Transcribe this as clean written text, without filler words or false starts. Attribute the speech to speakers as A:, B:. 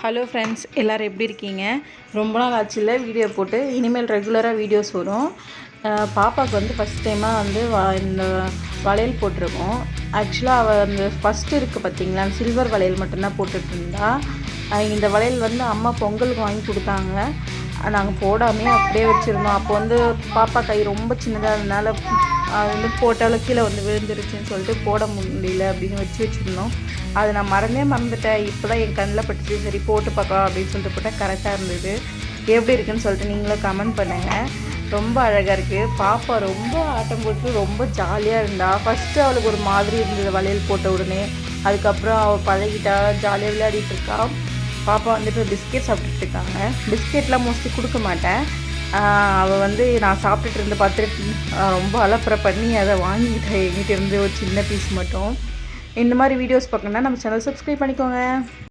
A: Hello friends, எல்லோரும் எப்படி இருக்கீங்க? ரொம்ப நாள் ஆச்சுல்ல வீடியோ போட்டு. இனிமேல் ரெகுலராக வீடியோஸ் வரும். பாப்பாவுக்கு வந்து ஃபஸ்ட் டைமாக வந்து இந்த வளையல் போட்டிருக்கோம். ஆக்சுவலாக அவள் அந்த ஃபஸ்ட்டு இருக்குது பார்த்திங்களா, சில்வர் வளையல் மட்டும்தான் போட்டுட்ருந்தா. இந்த வளையல் வந்து அம்மா பொங்கலுக்கு வாங்கி கொடுத்தாங்க. நாங்கள் போடாமே அப்படியே வச்சுருந்தோம். அப்போ வந்து பாப்பா கை ரொம்ப சின்னதாக இருந்தனால அது வந்து போட்டாலும் கீழே வந்து விழுந்துருச்சுன்னு சொல்லிட்டு போட முடியல அப்படின்னு வச்சுருந்தோம். அதை நான் மறந்துட்டேன். இப்போ தான் என் கண்ணில் பட்டுச்சு. சரி போட்டு பார்க்கலாம் அப்படின்னு சொல்லிட்டு போட்டால் கரெக்டாக இருந்தது. எப்படி இருக்குன்னு சொல்லிட்டு நீங்களும் கமெண்ட் பண்ணுங்கள். ரொம்ப அழகாக இருக்குது. பாப்பா ரொம்ப ஆட்டம் போட்டு ரொம்ப ஜாலியாக இருந்தா. ஃபஸ்ட்டு அவளுக்கு ஒரு மாதிரி இருந்தது வளையல் போட்ட உடனே. அதுக்கப்புறம் அவள் பழகிட்டா, ஜாலியாக விளையாடிட்டு இருக்கா. பாப்பா வந்துட்டு பிஸ்கெட் சாப்பிட்டுட்டு இருக்காங்க. பிஸ்கெட்லாம் மோஸ்ட்லி கொடுக்க மாட்டேன். அவள் வந்து நான் சாப்பிட்டுட்டு இருந்து பார்த்துட்டு ரொம்ப அலப்பறை பண்ணி அதை வாங்கிக்கிட்டேன் எங்கிட்ட இருந்து ஒரு சின்ன பீஸ் மட்டும். இந்த மாதிரி வீடியோஸ் பார்க்கணுன்னா நம்ம சேனல் சப்ஸ்கிரைப் பண்ணிக்கோங்க.